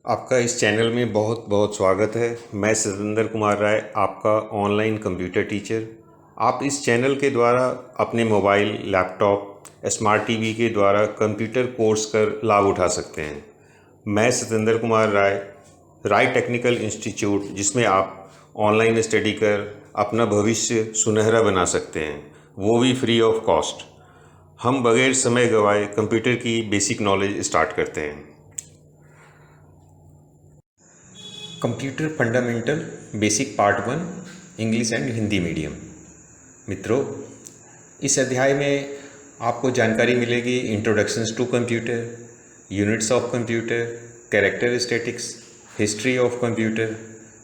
आपका इस चैनल में बहुत बहुत स्वागत है। मैं सतेंद्र कुमार राय, आपका ऑनलाइन कंप्यूटर टीचर। आप इस चैनल के द्वारा अपने मोबाइल, लैपटॉप, स्मार्ट टीवी के द्वारा कंप्यूटर कोर्स कर लाभ उठा सकते हैं। मैं सतेंद्र कुमार राय, राय टेक्निकल इंस्टीट्यूट, जिसमें आप ऑनलाइन स्टडी कर अपना भविष्य सुनहरा बना सकते हैं, वो भी फ्री ऑफ कॉस्ट। हम बगैर समय गंवाए कंप्यूटर की बेसिक नॉलेज स्टार्ट करते हैं। Computer fundamental basic part 1, English and Hindi medium. मित्रों, इस अध्याय में आपको जानकारी मिलेगी introductions to computer, units of computer, characteristics, history of computer,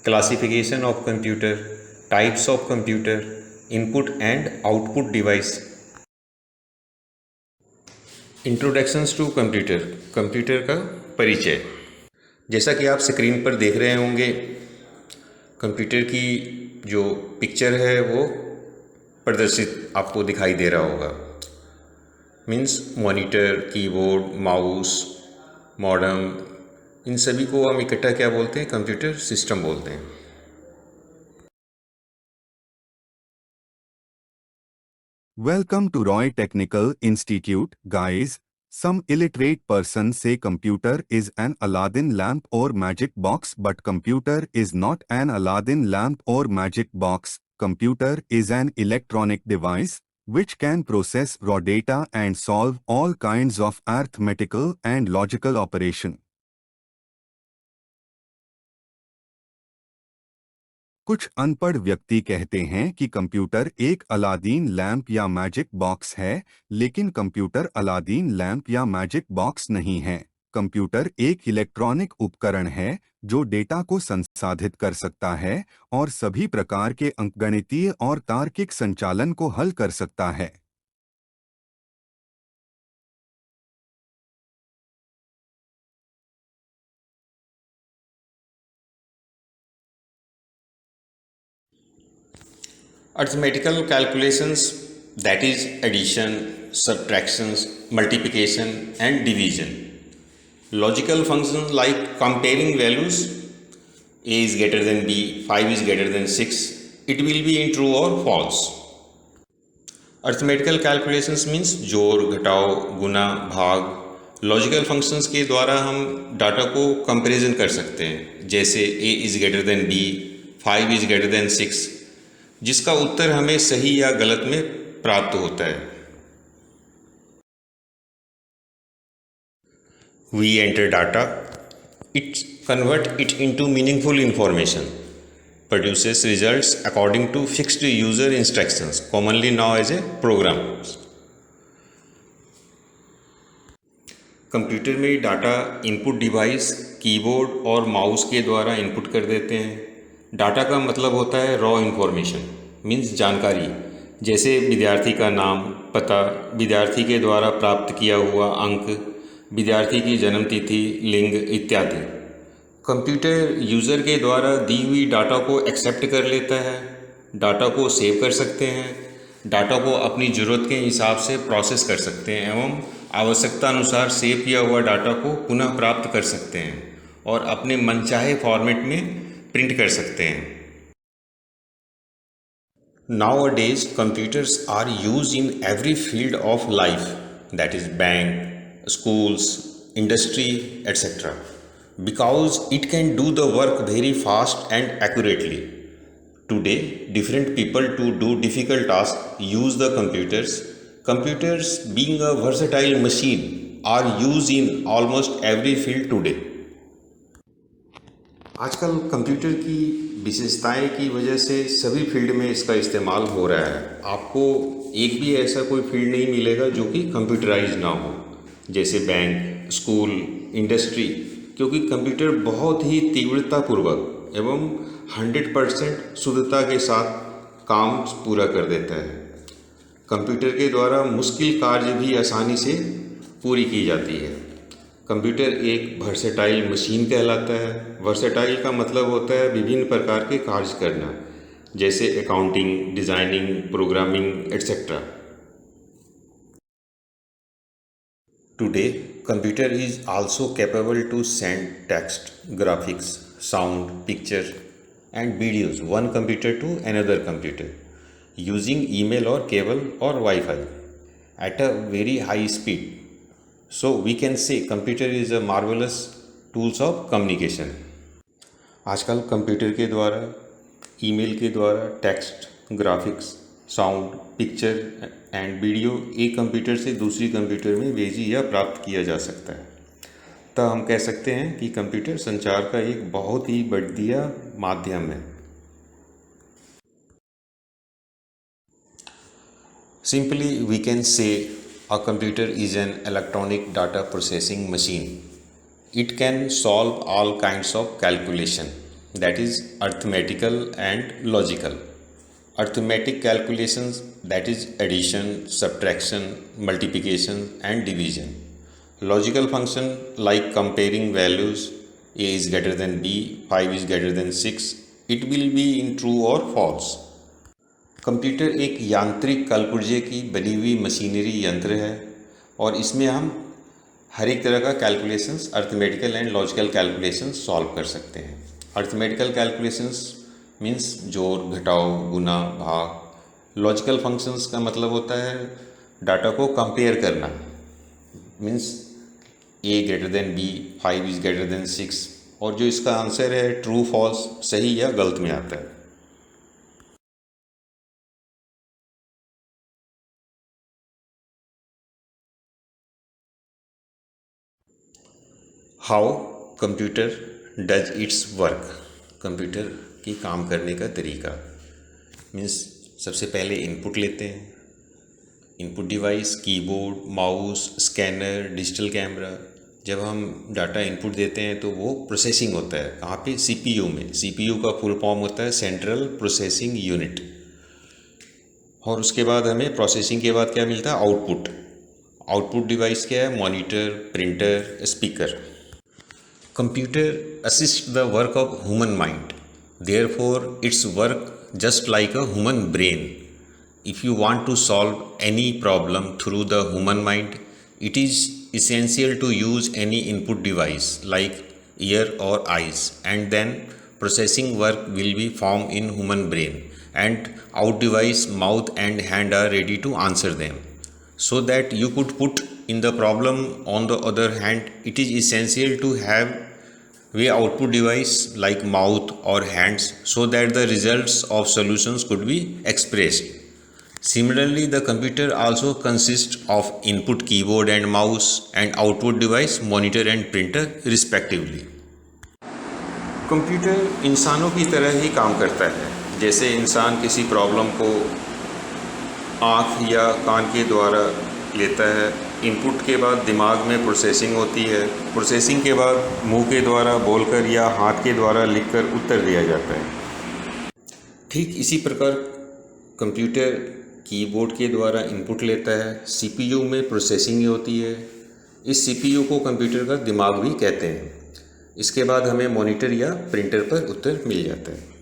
classification of computer, types of computer, input and output device. Introductions to computer, computer का परिचय। जैसा कि आप स्क्रीन पर देख रहे होंगे, कंप्यूटर की जो पिक्चर है वो प्रदर्शित आपको दिखाई दे रहा होगा। Means monitor, keyboard, mouse, modem, इन सभी को हम इकट्ठा क्या बोलते हैं? कंप्यूटर सिस्टम बोलते हैं। Welcome to Roy Technical Institute, guys. Some illiterate person say computer is an Aladdin lamp or magic box, but computer is not an Aladdin lamp or magic box. Computer is an electronic device which can process raw data and solve all kinds of arithmetical and logical operation. कुछ अनपढ़ व्यक्ति कहते हैं कि computer एक Aladdin lamp या magic box है, लेकिन कंप्यूटर अलादीन लैंप या मैजिक बॉक्स नहीं है। कंप्यूटर एक इलेक्ट्रॉनिक उपकरण है जो डेटा को संसाधित कर सकता है और सभी प्रकार के अंकगणितीय और तार्किक संचालन को हल कर सकता है। Arithmetical calculations, that is addition, subtractions, multiplication and division. Logical functions like comparing values, a is greater than b, 5 is greater than 6, it will be in true or false. Arithmetical calculations means जोड़, घटाव, गुना, भाग। Logical functions के द्वारा हम data को comparison कर सकते हैं, जैसे a is greater than b, 5 is greater than 6, जिसका उत्तर हमें सही या गलत में प्राप्त होता है। We enter data, it convert it into meaningful information, produces results according to fixed user instructions, commonly known as a program. Computer में डाटा इनपुट डिवाइस, कीबोर्ड और माउस के द्वारा इनपुट कर देते हैं। डाटा का मतलब होता है रॉ इन्फॉर्मेशन, मीन्स जानकारी, जैसे विद्यार्थी का नाम, पता, विद्यार्थी के द्वारा प्राप्त किया हुआ अंक, विद्यार्थी की जन्म तिथि, लिंग इत्यादि। कंप्यूटर यूज़र के द्वारा दी हुई डाटा को एक्सेप्ट कर लेता है, डाटा को सेव कर सकते हैं, डाटा को अपनी ज़रूरत के हिसाब से प्रोसेस कर सकते हैं एवं आवश्यकता अनुसार सेव किया हुआ डाटा को पुनः प्राप्त कर सकते हैं और अपने मनचाहे फॉर्मेट में प्रिंट कर सकते हैं। Nowadays, computers are used in every field of life, that is bank, schools, industry, etc. Because it can do the work very fast and accurately. Today, different people to do difficult tasks use the computers. Computers, being a versatile machine, are used in almost every field today. आजकल computer की विशेषताएं की वजह से सभी field में इसका इस्तेमाल हो रहा है। आपको एक भी ऐसा कोई फील्ड नहीं मिलेगा जो कि कंप्यूटराइज ना हो, जैसे बैंक, स्कूल, इंडस्ट्री, क्योंकि कंप्यूटर बहुत ही तीव्रतापूर्वक एवं 100% शुद्धता के साथ काम पूरा कर देता है। कंप्यूटर के द्वारा मुश्किल कार्य भी आसानी से पूरी की जाती है। कंप्यूटर एक वर्सेटाइल मशीन कहलाता है। वर्सेटाइल का मतलब होता है विभिन्न प्रकार के कार्य करना, जैसे accounting, designing, programming etcetera. Today, Computer is also capable to send text, graphics, sound, picture and videos one computer to another computer using email or cable or Wi-Fi at a very high speed. So we can say computer is a marvelous tools of communication. आजकल computer के द्वारा, email के द्वारा text, graphics, sound, picture and video एक computer से दूसरी computer में भेजी या प्राप्त किया जा सकता है। तो हम कह सकते हैं कि कंप्यूटर संचार का एक बहुत ही बढ़िया माध्यम है। Simply we can say a computer is an electronic data processing machine. It can solve all kinds of calculation, that is arithmetical and logical. Arithmetic calculations, that is addition, subtraction, multiplication and division. Logical function like comparing values, a is greater than b, 5 is greater than 6, it will be in true or false. Computer एक यांत्रिक कलपुर्जे की बनी हुई machinery यंत्र है और इसमें हम हर एक तरह का calculations, arithmetical and logical calculations solve कर सकते हैं। अर्थमेटिकल कैलकुलेशंस मीन्स जोड़, घटाव, गुना, भाग। लॉजिकल फंक्शंस का मतलब होता है डाटा को कंपेयर करना, means A greater than B, 5 is greater than 6 और जो इसका आंसर है ट्रू, फॉल्स, सही या गलत में आता है। How computer does it's work, computer की काम करने का तरीका मीन्स सबसे पहले इनपुट लेते हैं। Input device keyboard, mouse, scanner, digital camera. जब हम डाटा इनपुट देते हैं तो वो प्रोसेसिंग होता है कहाँ पे, सीपीयू में। सीपीयू का फुल फॉर्म होता है सेंट्रल प्रोसेसिंग यूनिट। और उसके बाद हमें प्रोसेसिंग के बाद क्या मिलता है, आउटपुट। आउटपुट डिवाइस क्या है, monitor, printer, speaker. Computer assists the work of human mind. Therefore, its work just like a human brain. If you want to solve any problem through the human mind, it is essential to use any input device like ear or eyes, and then processing work will be formed in human brain, and out device, mouth and hand are ready to answer them. So that you could put in the problem. On the other hand, it is essential to have a output device like mouth or hands so that the results of solutions could be expressed. Similarly, the computer also consists of input keyboard and mouse and output device monitor and printer respectively. Computer इंसानों की तरह ही काम करता है। जैसे इंसान किसी problem को आँख या कान के द्वारा लेता है, इनपुट के बाद दिमाग में प्रोसेसिंग होती है, प्रोसेसिंग के बाद मुंह के द्वारा बोलकर या हाथ के द्वारा लिखकर उत्तर दिया जाता है। ठीक इसी प्रकार कंप्यूटर कीबोर्ड के द्वारा इनपुट लेता है, सीपीयू में प्रोसेसिंग होती है। इस सीपीयू को कंप्यूटर का दिमाग भी कहते हैं। इसके बाद हमें मॉनिटर या प्रिंटर पर उत्तर मिल जाता है।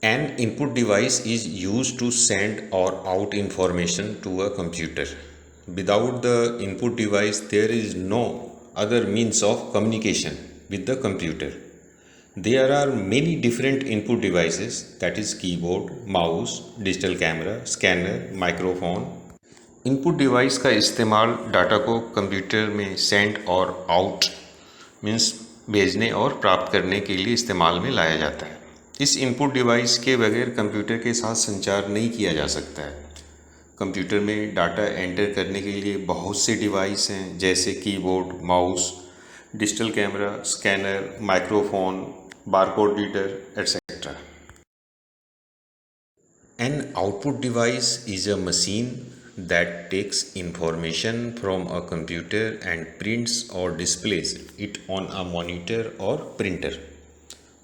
An input device is used to send or out information to a computer. Without the input device, there is no other means of communication with the computer. There are many different input devices, that is keyboard, mouse, digital camera, scanner, microphone. Input device का इस्तेमाल data को computer में send और out means भेजने और प्राप्त करने के लिए इस्तेमाल में लाया जाता है। इस इनपुट डिवाइस के बगैर कंप्यूटर के साथ संचार नहीं किया जा सकता है। कंप्यूटर में डाटा एंटर करने के लिए बहुत से डिवाइस हैं, जैसे keyboard, mouse, digital camera, scanner, microphone, barcode reader etcetera. An output device is a machine that takes information from a computer and prints or displays it on a monitor or printer.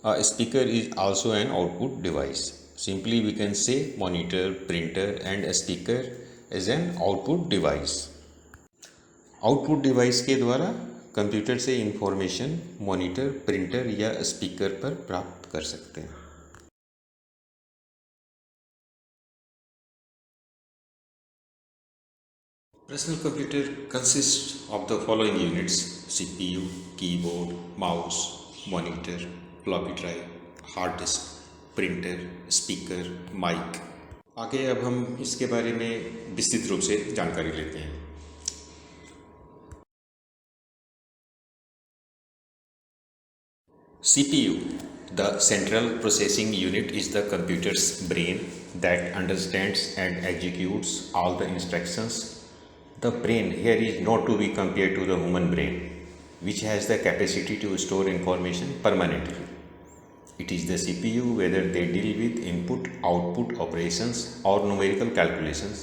A speaker is also an output device. Simply we can say monitor, printer and a speaker is an output device. Output device के द्वारा computer से information monitor, printer या speaker पर प्राप्त कर सकते हैं। Personal computer consists of the following units: CPU, keyboard, mouse, monitor, floppy drive, hard disk, printer, speaker, mic। आगे अब हम इसके बारे में विस्तृत रूप से जानकारी लेते हैं। CPU, the central processing unit, is the computer's brain that understands and executes all the instructions. The brain here is not to be compared to the human brain, which has the capacity to store information permanently. It is the CPU whether they deal with input-output operations or numerical calculations.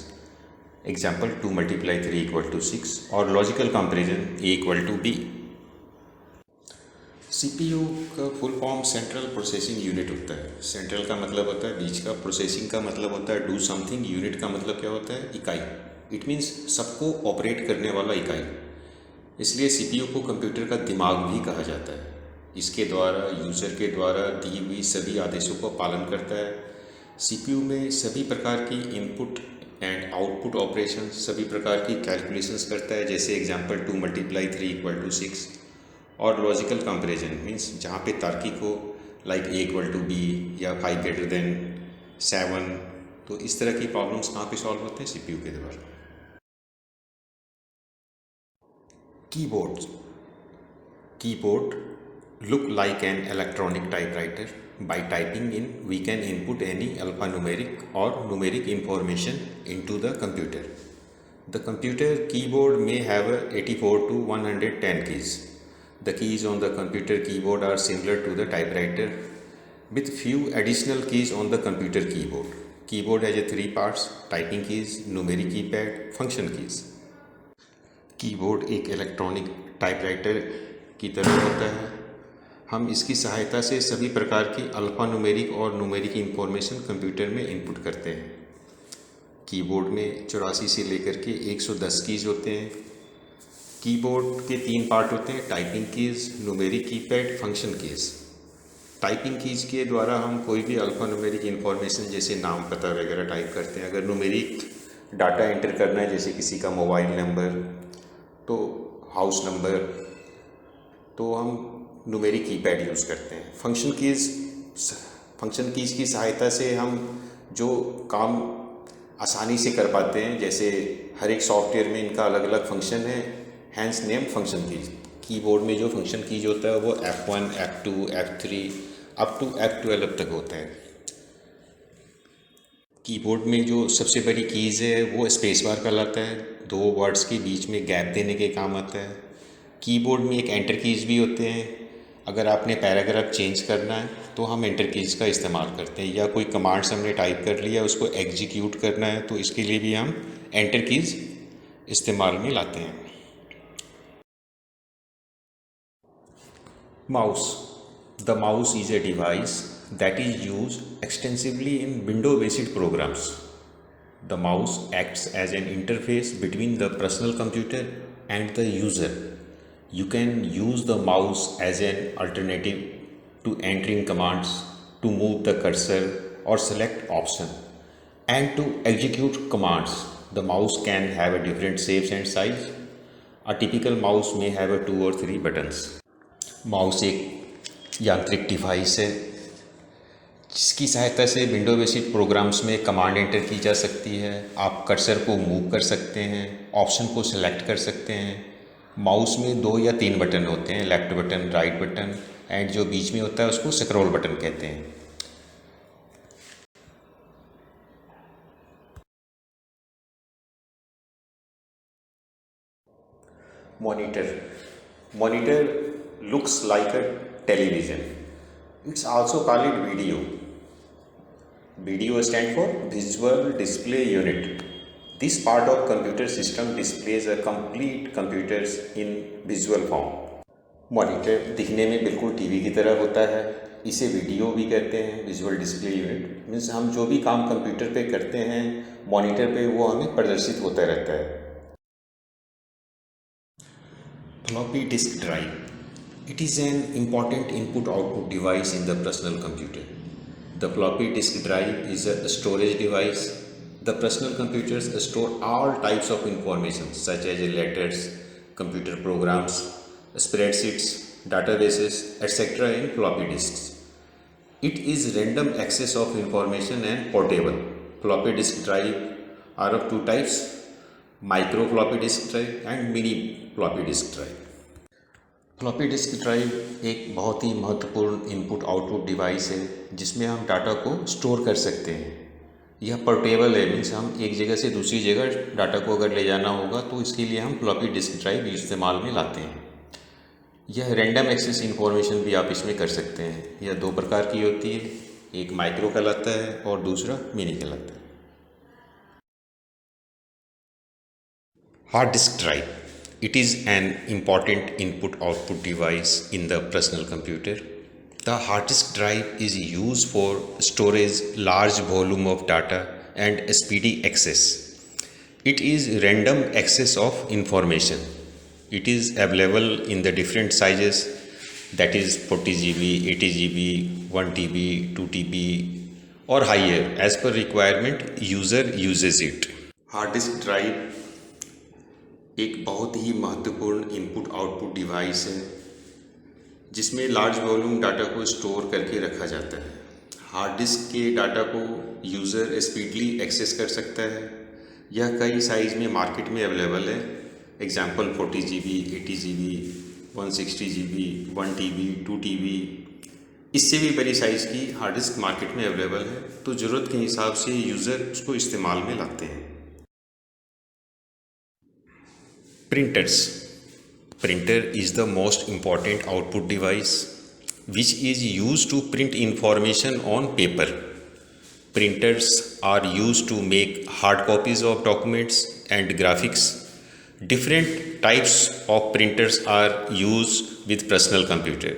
Example, 2 multiply 3 equal to 6, or logical comparison A equal to B. CPU का full form central processing unit होता है। Central का मतलब होता है बीच का, processing का मतलब होता है डू समथिंग, यूनिट का मतलब क्या होता है? इकाई। इट मीन्स सबको ऑपरेट करने वाला इकाई। इसलिए CPU को कंप्यूटर का दिमाग भी कहा जाता है। इसके द्वारा यूज़र के द्वारा दी हुई सभी आदेशों का पालन करता है। CPU में सभी प्रकार की इनपुट एंड आउटपुट ऑपरेशन, सभी प्रकार की कैलकुलेशंस करता है। जैसे एग्जांपल 2 मल्टीप्लाई 3 इक्वल टू 6, और लॉजिकल कंपैरिजन मीन्स जहाँ पे तार्किक हो, like A equal to B या 5 ग्रेटर देन 7। तो इस तरह की प्रॉब्लम्स कहाँ पे सॉल्व होते हैं? CPU के द्वारा। Keyboard look like an electronic typewriter. By typing in, we can input any alphanumeric or numeric information into the computer. The computer keyboard may have 84 to 110 keys. The keys on the computer keyboard are similar to the typewriter, with few additional keys on the computer keyboard. Keyboard has 3 parts: typing keys, numeric keypad, function keys. Keyboard एक electronic typewriter की तरह होता है। हम इसकी सहायता से सभी प्रकार की अल्फ़ा न्यूमेरिक और न्यूमेरिक इंफॉर्मेशन कंप्यूटर में इनपुट करते हैं। कीबोर्ड में 84 से लेकर के 110 कीज़ होते हैं। कीबोर्ड के 3 पार्ट होते हैं: typing keys, numeric keypad, function keys. Typing keys के द्वारा हम कोई भी अल्फ़ा न्यूमेरिक इंफॉर्मेशन जैसे नाम, पता वगैरह टाइप करते हैं। अगर न्यूमेरिक डाटा एंटर करना है, जैसे किसी का मोबाइल नंबर, तो हाउस नंबर, तो हम न्यूमेरिक कीपैड यूज़ करते हैं। फंक्शन कीज़ की सहायता से हम जो काम आसानी से कर पाते हैं, जैसे हर एक सॉफ्टवेयर में इनका अलग अलग फंक्शन है, hence name function keys. Keyboard में जो फंक्शन कीज होता है वो F1, F2, F3 up to F12 तक होता है। कीबोर्ड में जो सबसे बड़ी कीज़ है वो स्पेस बार कहलाता है, 2 वर्ड्स के बीच में गैप देने के काम आता है। कीबोर्ड में एक एंटर कीज़ भी होते हैं। अगर आपने पैराग्राफ चेंज करना है तो हम एंटर कीज़ का इस्तेमाल करते हैं, या कोई कमांड्स हमने टाइप कर लिया उसको एग्जीक्यूट करना है तो इसके लिए भी हम एंटर कीज़ इस्तेमाल में लाते हैं। Mouse. The mouse is a device that is used extensively in window-based programs. The mouse acts as an interface between the personal computer and the user. You can use the mouse as an alternative to entering commands, to move the cursor or select option, and to execute commands. The mouse can have a different shapes and size. A typical mouse may have 2 or 3 buttons. Mouse एक यांत्रिक device है जिसकी सहायता से window based programmes में command enter की जा सकती है। आप कर्सर को मूव कर सकते हैं, ऑप्शन को सिलेक्ट कर सकते हैं। माउस में 2 या 3 बटन होते हैं, left button, right button, and जो बीच में होता है उसको स्क्रॉल बटन कहते हैं। Monitor looks like a television. It's also called video. Video stands for Visual Display Unit. This part of computer system displays a complete computers in visual form. Monitor दिखने में बिल्कुल टीवी की तरह होता है, इसे वीडियो भी कहते हैं। विजुअल डिस्प्ले यूनिट मीन्स हम जो भी काम कंप्यूटर पे करते हैं मॉनिटर पे वो हमें प्रदर्शित होता रहता है। Floppy disk drive. It is an important input-output device in the personal computer. The floppy disk drive is a storage device The personal computers store all types of information such as letters, computer programs, spreadsheets, databases, etc. in floppy disks. It is random access of information and portable. Floppy disk drive are of two types, micro floppy disk drive and mini floppy disk drive. Floppy disk drive एक बहुत ही महत्वपूर्ण input output device है जिसमें हम data को store कर सकते हैं। यह पोर्टेबल है, मीन्स हम एक जगह से दूसरी जगह डाटा को अगर ले जाना होगा तो इसके लिए हम फ्लॉपी डिस्क ड्राइव इस्तेमाल में लाते हैं। यह रैंडम एक्सेस इंफॉर्मेशन भी आप इसमें कर सकते हैं। यह दो प्रकार की होती है, एक माइक्रो कहलाता है और दूसरा मिनी कहलाता है। Hard disk drive, it is an important input-output device in the personal computer. The hard disk drive is used for storage large volume of data and speedy access. It is random access of information. It is available in the different sizes, that is 40 GB, 80 GB, 1 TB, 2 TB or higher as per requirement user uses it. Hard disk drive एक बहुत ही महत्वपूर्ण input output device है जिसमें large volume data को store करके रखा जाता है। हार्ड डिस्क के डाटा को यूज़र स्पीडली एक्सेस कर सकता है। यह कई साइज़ में मार्केट में अवेलेबल है। Example 40 GB, 80 GB, 160 GB, 1 TB, 2 TB, इससे भी बड़ी साइज़ की हार्ड डिस्क मार्केट में अवेलेबल है। तो ज़रूरत के हिसाब से यूज़र उसको इस्तेमाल में लाते हैं। Printers. Printer is the most important output device which is used to print information on paper. Printers are used to make hard copies of documents and graphics. Different types of printers are used with personal computer,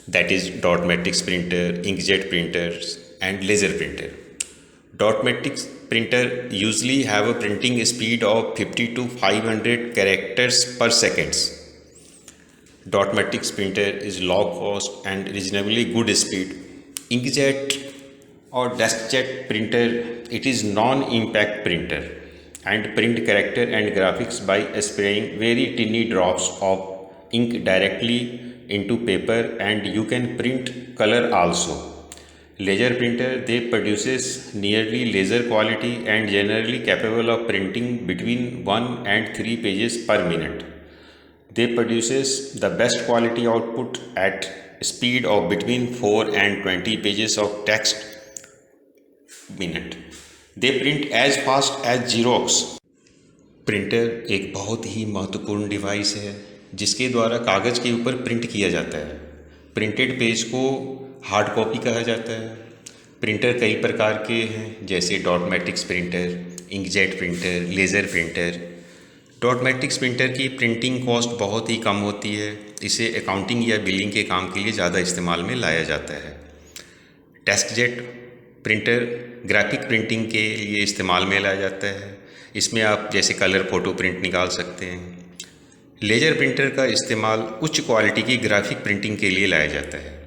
that is dot matrix printer, inkjet printers and laser printer. Dot matrix printer usually have a printing speed of 50 to 500 characters per second. Dot matrix printer is low cost and reasonably good speed. Inkjet or deskjet printer, it is non-impact printer and print character and graphics by spraying very tiny drops of ink directly into paper, and you can print color also. Laser printer, they produces nearly laser quality and generally capable of printing between 1 and 3 pages per minute. They produces the best quality output at speed of between 4 and 20 pages of text minute. They print as fast as Xerox. Printer एक बहुत ही महत्वपूर्ण device है जिसके द्वारा कागज़ के ऊपर print किया जाता है। प्रिंटेड पेज को हार्ड कॉपी कहा जाता है। प्रिंटर कई प्रकार के हैं जैसे dot matrix printer, inkjet printer, laser printer. Dot matrix printer की प्रिंटिंग कॉस्ट बहुत ही कम होती है। इसे अकाउंटिंग या बिलिंग के काम के लिए ज़्यादा इस्तेमाल में लाया जाता है। डेस्कजेट प्रिंटर ग्राफिक प्रिंटिंग के लिए इस्तेमाल में लाया जाता है। इसमें आप जैसे कलर फ़ोटो प्रिंट निकाल सकते हैं। लेज़र प्रिंटर का इस्तेमाल उच्च क्वालिटी की ग्राफिक प्रिंटिंग के लिए लाया जाता है।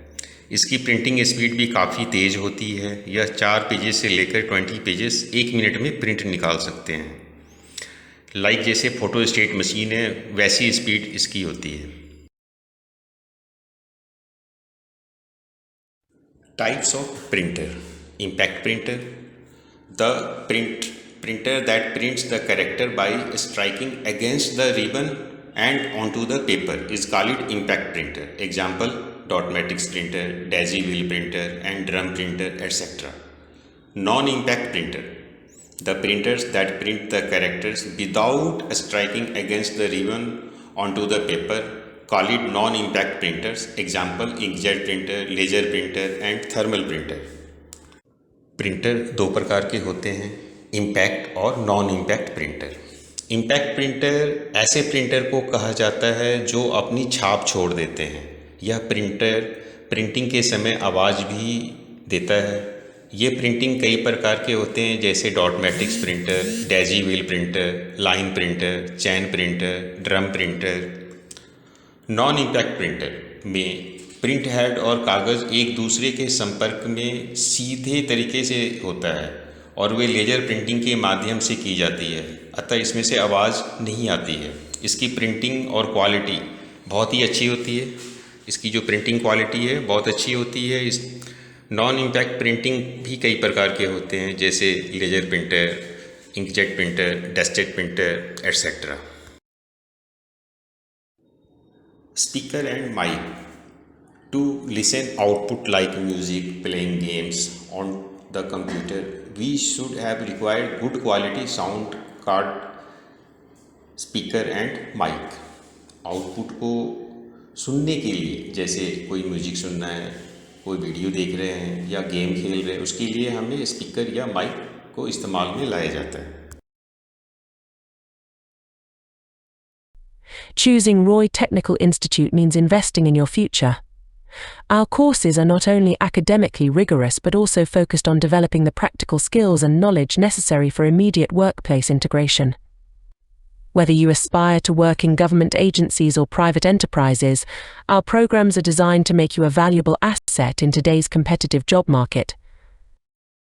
इसकी प्रिंटिंग स्पीड भी काफ़ी तेज़ होती है। यह 4 पेजेस से लेकर 20 पेजेस 1 मिनट में प्रिंट निकाल सकते हैं। लाइक जैसे फ़ोटो स्टेट मशीन है वैसी स्पीड इसकी होती है। Types of printer. Impact printer, the printer that prints the character by striking against the ribbon and onto the paper is called impact printer. Example, dot matrix printer, daisy wheel printer and drum printer, etc. Non-impact printer, the printers that print the characters without striking against the ribbon onto the paper, call it non-impact printers. Example, inkjet printer, laser printer and thermal printer. Printer दो प्रकार के होते हैं, impact और non impact printer. Impact printer ऐसे printer को कहा जाता है जो अपनी छाप छोड़ देते हैं। यह प्रिंटर प्रिंटिंग के समय आवाज़ भी देता है। ये प्रिंटिंग कई प्रकार के होते हैं जैसे dot matrix printer, daisy wheel printer, line printer, chain printer, drum printer. Non impact printer में प्रिंट हेड और कागज़ एक दूसरे के संपर्क में सीधे तरीके से होता है और वे लेज़र प्रिंटिंग के माध्यम से की जाती है, अतः इसमें से आवाज़ नहीं आती है। इसकी प्रिंटिंग और क्वालिटी बहुत ही अच्छी होती है। इसकी जो प्रिंटिंग क्वालिटी है बहुत अच्छी होती है। इस नॉन इम्पैक्ट प्रिंटिंग भी कई प्रकार के होते हैं, जैसे लेज़र प्रिंटर, इंकजेट प्रिंटर, डस्टेड printer etcetera. Speaker and mic to listen output like music, playing games on the computer, we should have required good quality sound card, speaker and mic। Output को सुनने के लिए, जैसे कोई music सुनना है, कोई वीडियो देख रहे हैं या गेम खेल रहे हैं, उसके लिए हमें स्पीकर या माइक को इस्तेमाल में लाया जाता है। Choosing Roy Technical Institute means investing in your future. Our courses are not only academically rigorous but also focused on developing the practical skills and knowledge necessary for immediate workplace integration. Whether you aspire to work in government agencies or private enterprises, our programs are designed to make you a valuable asset in today's competitive job market.